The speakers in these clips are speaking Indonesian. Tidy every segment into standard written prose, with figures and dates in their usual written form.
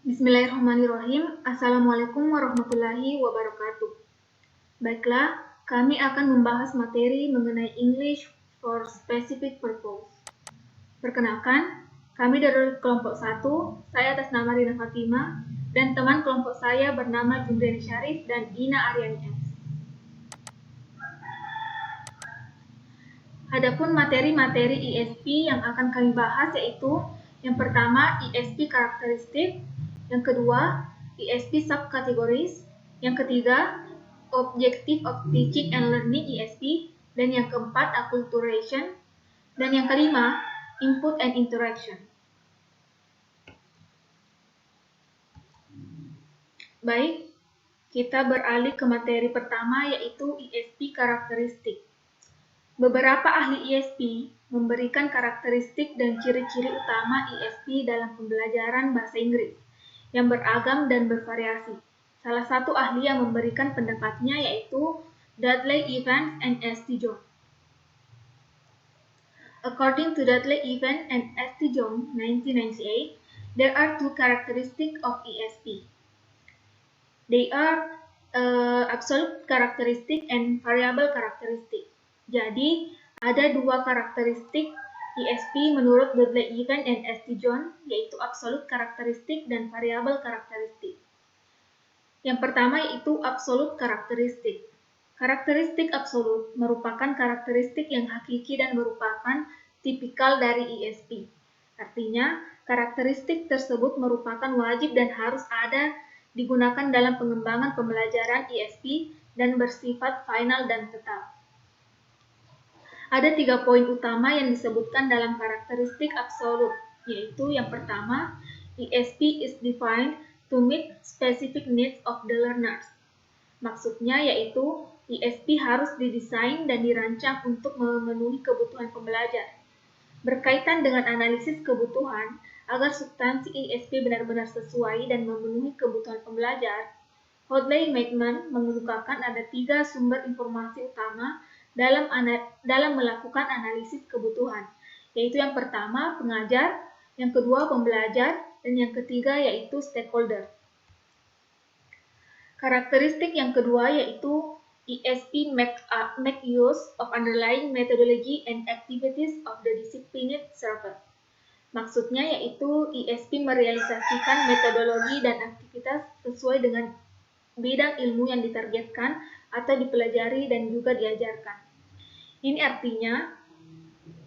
Bismillahirrahmanirrahim. Assalamualaikum warahmatullahi wabarakatuh. Baiklah, kami akan membahas materi mengenai English for Specific Purpose. Perkenalkan, kami dari kelompok 1, saya atas nama Rina Fatima, dan teman kelompok saya bernama Jumriani Syarif dan Ina Aryani S. Adapun materi-materi ESP yang akan kami bahas yaitu yang pertama ESP karakteristik, yang kedua ESP subcategories, yang ketiga Objective of Teaching and Learning ESP, dan yang keempat acculturation, dan yang kelima Input and Interaction. Baik, kita beralih ke materi pertama yaitu ESP karakteristik. Beberapa ahli ESP memberikan karakteristik dan ciri-ciri utama ESP dalam pembelajaran bahasa Inggris yang beragam dan bervariasi. Salah satu ahli yang memberikan pendapatnya yaitu Dudley Evans and S.T. Jones. According to Dudley Evans and S.T. Jones, 1998, there are two characteristics of ESP. They are absolute characteristic and variable characteristic. Jadi, ada dua karakteristik ESP menurut Dudley Evans and S.T. Jones, yaitu absolute karakteristik dan variable karakteristik. Yang pertama yaitu absolute karakteristik. Karakteristik absolut merupakan karakteristik yang hakiki dan merupakan tipikal dari ESP. Artinya, karakteristik tersebut merupakan wajib dan harus ada digunakan dalam pengembangan pembelajaran ESP dan bersifat final dan tetap. Ada 3 poin utama yang disebutkan dalam karakteristik absolut, yaitu yang pertama, ESP is defined to meet specific needs of the learners. Maksudnya yaitu ESP harus didesain dan dirancang untuk memenuhi kebutuhan pembelajar. Berkaitan dengan analisis kebutuhan, agar substansi ESP benar-benar sesuai dan memenuhi kebutuhan pembelajar, Hoadley Maitland mengemukakan ada 3 sumber informasi utama dalam melakukan analisis kebutuhan, yaitu yang pertama pengajar, yang kedua pembelajar, dan yang ketiga yaitu stakeholder. Karakteristik yang kedua yaitu ESP make use of underlying methodology and activities of the discipline served. Maksudnya yaitu ESP merealisasikan metodologi dan aktivitas sesuai dengan bidang ilmu yang ditargetkan atau dipelajari dan juga diajarkan. Ini artinya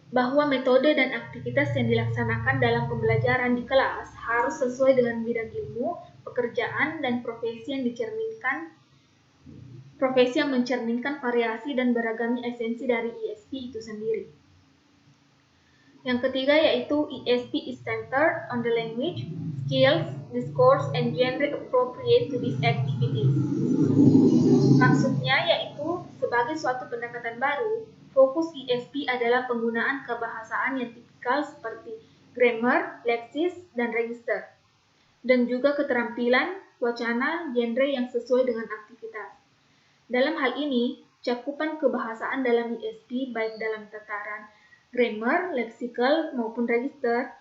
bahwa metode dan aktivitas yang dilaksanakan dalam pembelajaran di kelas harus sesuai dengan bidang ilmu, pekerjaan, dan profesi yang mencerminkan variasi dan beragamnya esensi dari ESP itu sendiri. Yang ketiga yaitu ESP is centered on the language, skills, discourse, and genre appropriate to these activities. Maksudnya yaitu sebagai suatu pendekatan baru, fokus ESP adalah penggunaan kebahasaan yang tipikal seperti grammar, leksis, dan register, dan juga keterampilan, wacana, genre yang sesuai dengan aktivitas. Dalam hal ini, cakupan kebahasaan dalam ESP baik dalam tataran grammar, leksikal, maupun register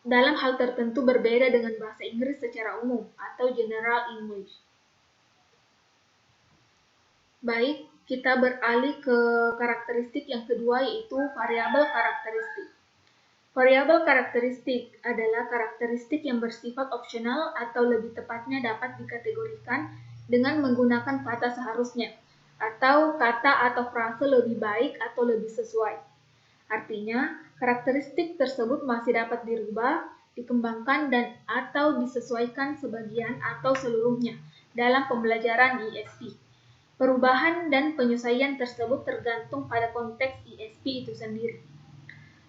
dalam hal tertentu berbeda dengan bahasa Inggris secara umum atau general English. Baik, kita beralih ke karakteristik yang kedua yaitu variabel karakteristik. Variabel karakteristik adalah karakteristik yang bersifat opsional atau lebih tepatnya dapat dikategorikan dengan menggunakan kata seharusnya atau kata atau frase lebih baik atau lebih sesuai. Artinya, karakteristik tersebut masih dapat dirubah, dikembangkan dan atau disesuaikan sebagian atau seluruhnya dalam pembelajaran ESP. Perubahan dan penyesuaian tersebut tergantung pada konteks ESP itu sendiri.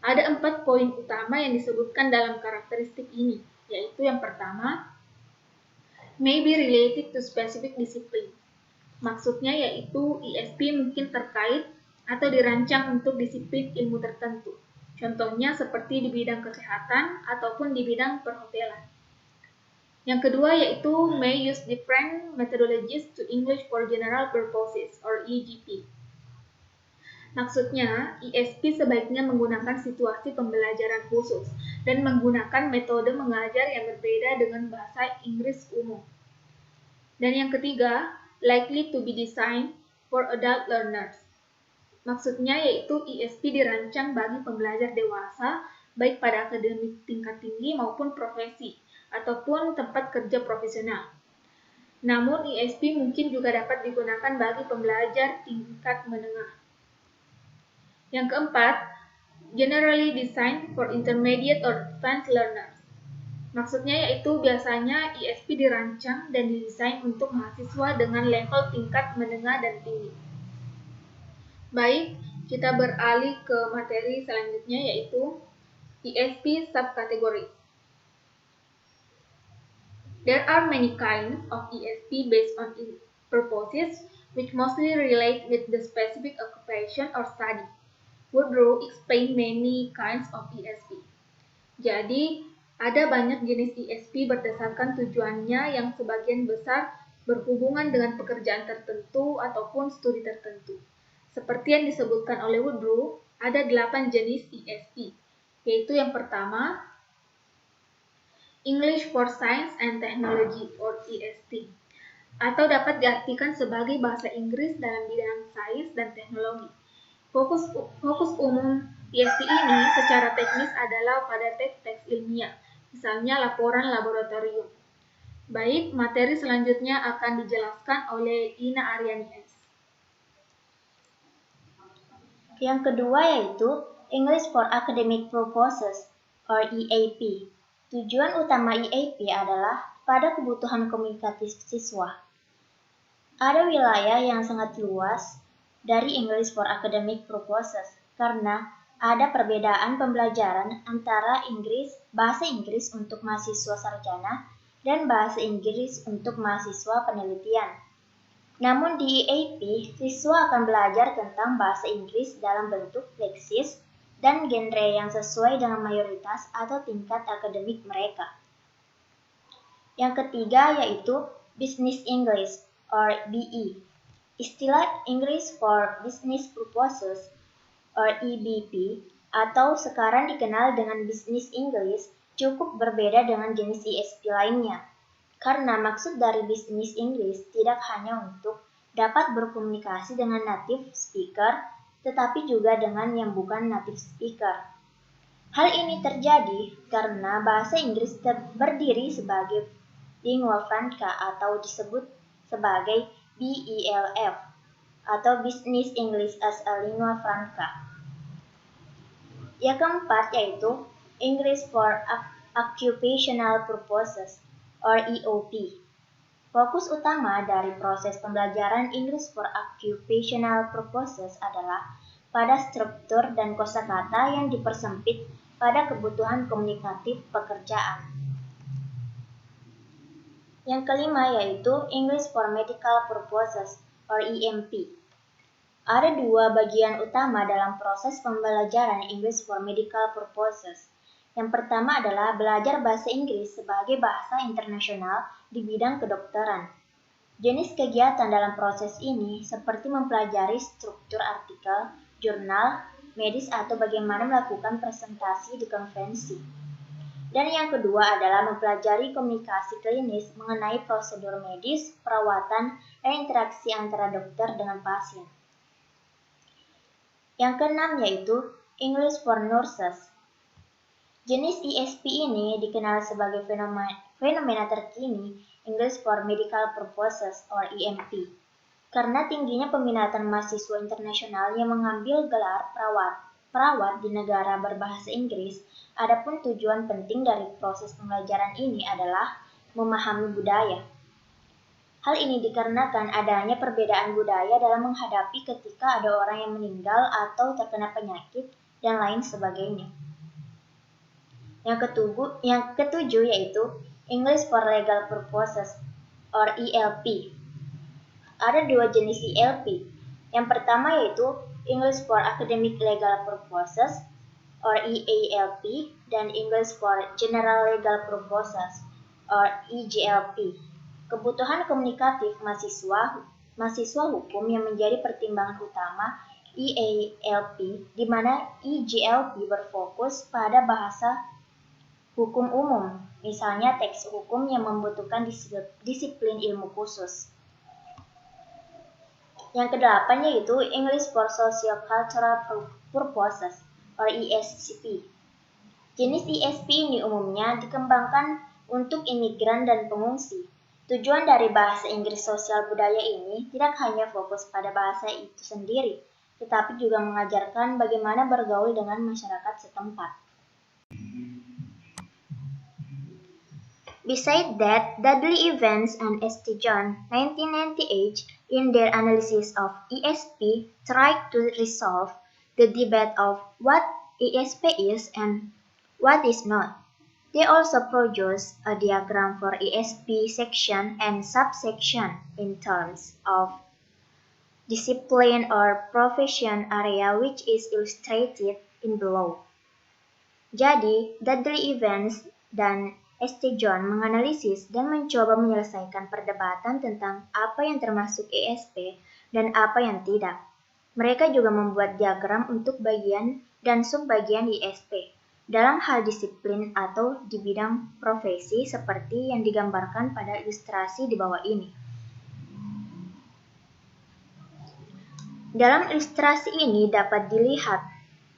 Ada 4 poin utama yang disebutkan dalam karakteristik ini, yaitu yang pertama, may be related to specific discipline. Maksudnya yaitu ESP mungkin terkait atau dirancang untuk disiplin ilmu tertentu. Contohnya seperti di bidang kesehatan ataupun di bidang perhotelan. Yang kedua yaitu may use different methodologies to English for general purposes or EGP. Maksudnya, ESP sebaiknya menggunakan situasi pembelajaran khusus dan menggunakan metode mengajar yang berbeda dengan bahasa Inggris umum. Dan yang ketiga, likely to be designed for adult learners. Maksudnya yaitu ESP dirancang bagi pembelajar dewasa, baik pada akademik tingkat tinggi maupun profesi, ataupun tempat kerja profesional. Namun ESP mungkin juga dapat digunakan bagi pembelajar tingkat menengah. Yang keempat, generally designed for intermediate or advanced learners. Maksudnya yaitu biasanya ESP dirancang dan didesain untuk mahasiswa dengan level tingkat menengah dan tinggi. Baik, kita beralih ke materi selanjutnya yaitu ESP subcategories. There are many kinds of ESP based on purposes which mostly relate with the specific occupation or study. Woodrow explained many kinds of ESP. Jadi, ada banyak jenis ESP berdasarkan tujuannya yang sebagian besar berhubungan dengan pekerjaan tertentu ataupun studi tertentu. Seperti yang disebutkan oleh Woodrow, ada 8 jenis ESP, yaitu yang pertama, English for Science and Technology or EST, atau dapat diartikan sebagai bahasa Inggris dalam bidang sains dan teknologi. Fokus umum EST ini secara teknis adalah pada teks-teks ilmiah, misalnya laporan laboratorium. Baik, materi selanjutnya akan dijelaskan oleh Ina Aryani S. Yang kedua yaitu English for Academic Purposes or EAP. Tujuan utama EAP adalah pada kebutuhan komunikatif siswa. Ada wilayah yang sangat luas dari English for Academic Purposes karena ada perbedaan pembelajaran antara bahasa Inggris untuk mahasiswa sarjana dan bahasa Inggris untuk mahasiswa penelitian. Namun di EAP, siswa akan belajar tentang bahasa Inggris dalam bentuk leksis dan genre yang sesuai dengan mayoritas atau tingkat akademik mereka. Yang ketiga yaitu Business English or BE. Istilah English for Business Purposes or EBP atau sekarang dikenal dengan Business English cukup berbeda dengan jenis ESP lainnya. Karena maksud dari Business English tidak hanya untuk dapat berkomunikasi dengan native speaker, tetapi juga dengan yang bukan native speaker. Hal ini terjadi karena bahasa Inggris berdiri sebagai lingua franca atau disebut sebagai BELF atau Business English as a Lingua Franca. Yang keempat yaitu English for Occupational Purposes or EOP. Fokus utama dari proses pembelajaran English for Occupational Purposes adalah pada struktur dan kosakata yang dipersempit pada kebutuhan komunikatif pekerjaan. Yang kelima yaitu English for Medical Purposes or EMP. Ada dua bagian utama dalam proses pembelajaran English for Medical Purposes. Yang pertama adalah belajar bahasa Inggris sebagai bahasa internasional di bidang kedokteran. Jenis kegiatan dalam proses ini seperti mempelajari struktur artikel, jurnal, medis atau bagaimana melakukan presentasi di konferensi. Dan yang kedua adalah mempelajari komunikasi klinis mengenai prosedur medis, perawatan, dan interaksi antara dokter dengan pasien. Yang keenam yaitu English for Nurses. Jenis ESP ini dikenal sebagai fenomena terkini English for Medical Purposes or EMP karena tingginya peminatan mahasiswa internasional yang mengambil gelar perawat di negara berbahasa Inggris. Adapun tujuan penting dari proses pembelajaran ini adalah memahami budaya. Hal ini dikarenakan adanya perbedaan budaya dalam menghadapi ketika ada orang yang meninggal atau terkena penyakit dan lain sebagainya. Yang ketujuh yaitu English for Legal Purposes or ELP. Ada dua jenis ELP. Yang pertama yaitu English for Academic Legal Purposes or EALP dan English for General Legal Purposes or EGLP. Kebutuhan komunikatif mahasiswa hukum yang menjadi pertimbangan utama EALP, di mana EGLP berfokus pada bahasa hukum umum, misalnya teks hukum yang membutuhkan disiplin ilmu khusus. Yang kedelapan yaitu English for Socio-Cultural Purposes, or ESCP. Jenis ESP ini umumnya dikembangkan untuk imigran dan pengungsi. Tujuan dari bahasa Inggris sosial budaya ini tidak hanya fokus pada bahasa itu sendiri, tetapi juga mengajarkan bagaimana bergaul dengan masyarakat setempat. Besides that, Dudley Evans and St. John, 1998, in their analysis of ESP, tried to resolve the debate of what ESP is and what is not. They also produced a diagram for ESP section and subsection in terms of discipline or profession area, which is illustrated in below. Jadi, Dudley Evans dan St. John menganalisis dan mencoba menyelesaikan perdebatan tentang apa yang termasuk ESP dan apa yang tidak. Mereka juga membuat diagram untuk bagian dan subbagian ESP dalam hal disiplin atau di bidang profesi seperti yang digambarkan pada ilustrasi di bawah ini. Dalam ilustrasi ini dapat dilihat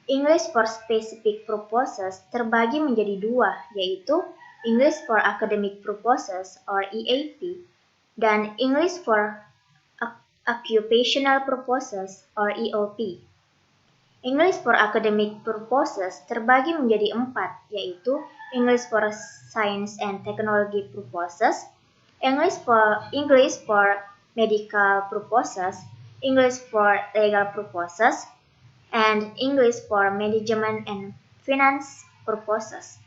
English for Specific Purposes terbagi menjadi dua, yaitu English for Academic Purposes or EAP dan English for Occupational Purposes or EOP. English for Academic Purposes terbagi menjadi empat, yaitu English for Science and Technology Purposes, English for Medical Purposes, English for Legal Purposes, and English for Management and Finance Purposes.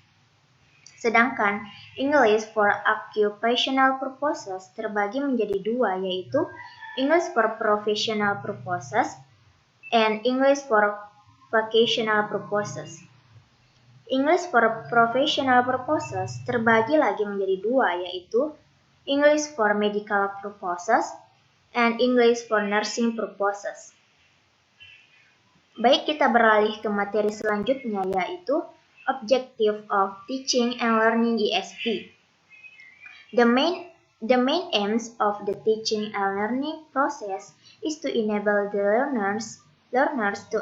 Sedangkan English for Occupational Purposes terbagi menjadi dua, yaitu English for Professional Purposes and English for Vocational Purposes. English for Professional Purposes terbagi lagi menjadi dua, yaitu English for Medical Purposes and English for Nursing Purposes. Baik, kita beralih ke materi selanjutnya, yaitu Objective of Teaching and Learning ESP. The main aims of the teaching and learning process is to enable the learners to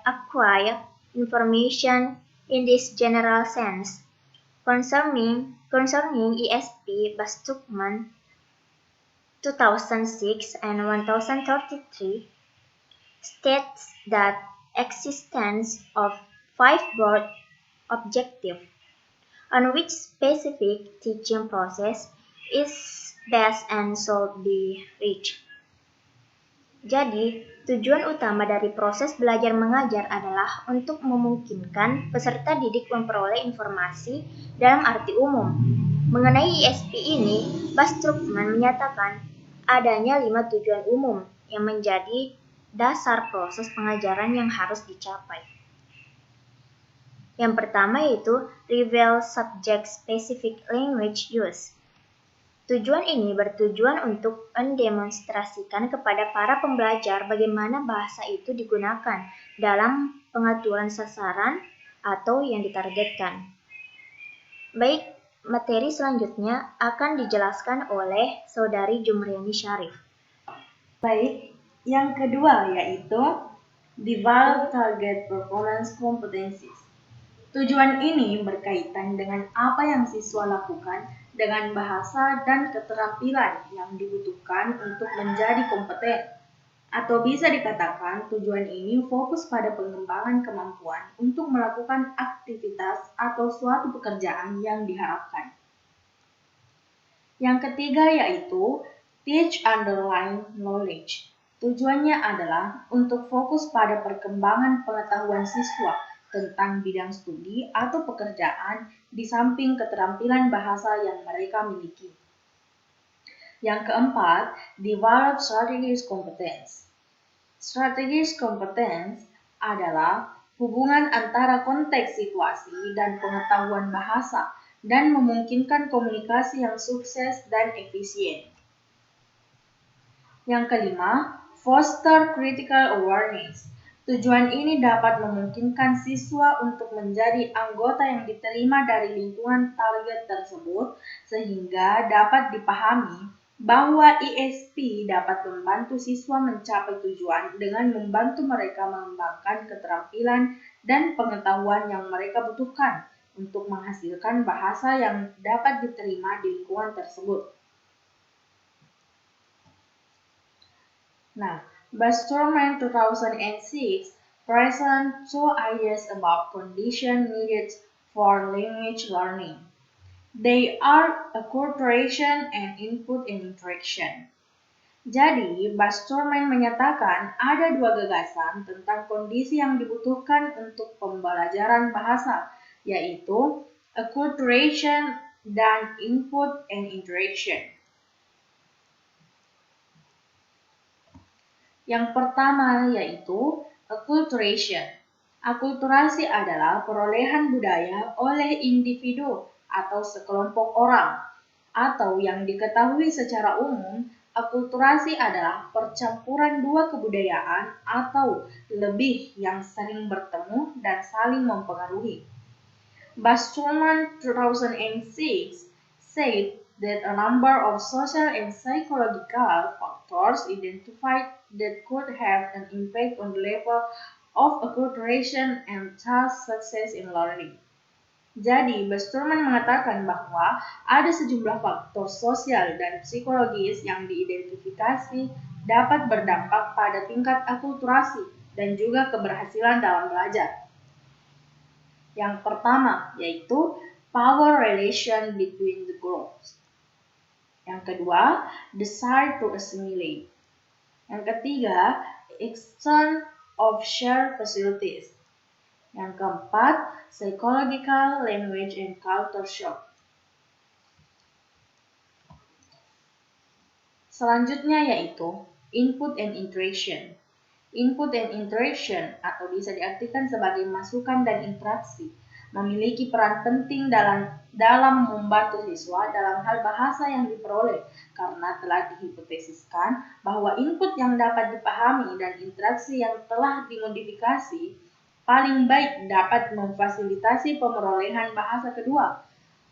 acquire information in this general sense. Concerning ESP, Bas-Tuchman 2006 and 1033 states that existence of 5 broad objectives on which specific teaching process is based and should be reached. Jadi, tujuan utama dari proses belajar mengajar adalah untuk memungkinkan peserta didik memperoleh informasi dalam arti umum. Mengenai ESP ini, Bas-Tuchman menyatakan adanya 5 tujuan umum yang menjadi dasar proses pengajaran yang harus dicapai. Yang pertama yaitu Reveal Subject Specific Language Use. Tujuan ini bertujuan untuk mendemonstrasikan kepada para pembelajar bagaimana bahasa itu digunakan dalam pengaturan sasaran atau yang ditargetkan. Baik, materi selanjutnya akan dijelaskan oleh Saudari Jumriani Syarif. Baik, yang kedua yaitu Develop Target Performance Competencies. Tujuan ini berkaitan dengan apa yang siswa lakukan dengan bahasa dan keterampilan yang dibutuhkan untuk menjadi kompeten. Atau bisa dikatakan tujuan ini fokus pada pengembangan kemampuan untuk melakukan aktivitas atau suatu pekerjaan yang diharapkan. Yang ketiga yaitu Teach Underlying Knowledge. Tujuannya adalah untuk fokus pada perkembangan pengetahuan siswa tentang bidang studi atau pekerjaan di samping keterampilan bahasa yang mereka miliki. Yang keempat, Develop Strategic Competence. Strategic Competence adalah hubungan antara konteks situasi dan pengetahuan bahasa dan memungkinkan komunikasi yang sukses dan efisien. Yang kelima, foster critical awareness. Tujuan ini dapat memungkinkan siswa untuk menjadi anggota yang diterima dari lingkungan target tersebut sehingga dapat dipahami bahwa ISP dapat membantu siswa mencapai tujuan dengan membantu mereka mengembangkan keterampilan dan pengetahuan yang mereka butuhkan untuk menghasilkan bahasa yang dapat diterima di lingkungan tersebut. Nah, Bastorman 2006 present two ideas about conditions needed for language learning. They are acculturation and input and interaction. Jadi, Bastorman menyatakan ada dua gagasan tentang kondisi yang dibutuhkan untuk pembelajaran bahasa, yaitu acculturation dan input and interaction. Yang pertama yaitu acculturation. Akulturasi adalah perolehan budaya oleh individu atau sekelompok orang, atau yang diketahui secara umum, akulturasi adalah percampuran dua kebudayaan atau lebih yang sering bertemu dan saling mempengaruhi. Bastorman 2006 said that a number of social and psychological factors identified that could have an impact on the level of acculturation and thus success in learning. Jadi, Bastorman mengatakan bahwa ada sejumlah faktor sosial dan psikologis yang diidentifikasi dapat berdampak pada tingkat akulturasi dan juga keberhasilan dalam belajar. Yang pertama yaitu power relation between the groups. Yang kedua, desire to assimilate. Yang ketiga, exchange of shared facilities. Yang keempat, psychological, language, and culture shock. Selanjutnya yaitu input and interaction. Input and interaction atau bisa diartikan sebagai masukan dan interaksi memiliki peran penting dalam membantu siswa dalam hal bahasa yang diperoleh karena telah dihipotesiskan bahwa input yang dapat dipahami dan interaksi yang telah dimodifikasi paling baik dapat memfasilitasi pemerolehan bahasa kedua.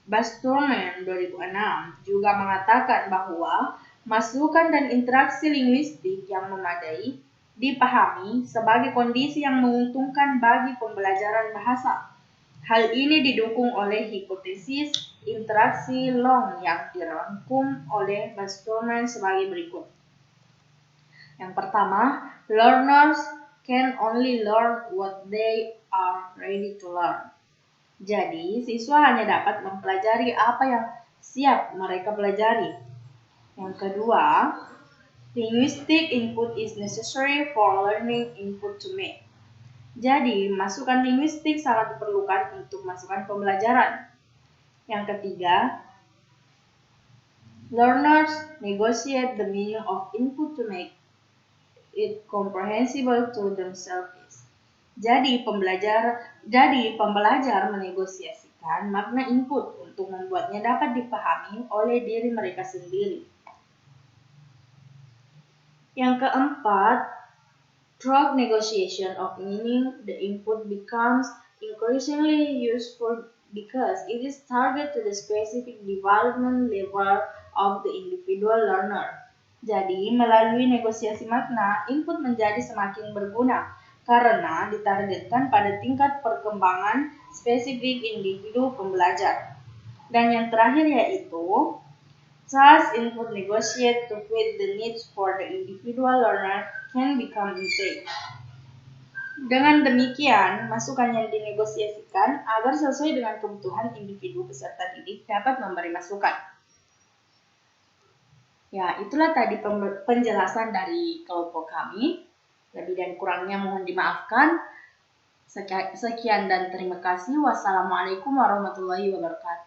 Bastorman 2006 juga mengatakan bahwa masukan dan interaksi linguistik yang memadai dipahami sebagai kondisi yang menguntungkan bagi pembelajaran bahasa. Hal ini didukung oleh hipotesis interaksi long yang dirangkum oleh Bastorman sebagai berikut. Yang pertama, learners can only learn what they are ready to learn. Jadi, siswa hanya dapat mempelajari apa yang siap mereka pelajari. Yang kedua, linguistic input is necessary for learning input to make. Jadi, masukan linguistik sangat diperlukan untuk masukan pembelajaran. Yang ketiga, learners negotiate the meaning of input to make it comprehensible to themselves. Jadi, pembelajar menegosiasikan makna input untuk membuatnya dapat dipahami oleh diri mereka sendiri. Yang keempat, through negotiation of meaning, the input becomes increasingly useful because it is targeted to the specific development level of the individual learner. Jadi, melalui negosiasi makna, input menjadi semakin berguna karena ditargetkan pada tingkat perkembangan spesifik individu pembelajar. Dan yang terakhir yaitu thus, input negotiate to fit the needs for the individual learner can become intake. Dengan demikian, masukan yang dinegosiasikan agar sesuai dengan kebutuhan individu peserta didik dapat memberi masukan. Ya, itulah tadi penjelasan dari kelompok kami. Lebih dan kurangnya mohon dimaafkan. Sekian dan terima kasih. Wassalamualaikum warahmatullahi wabarakatuh.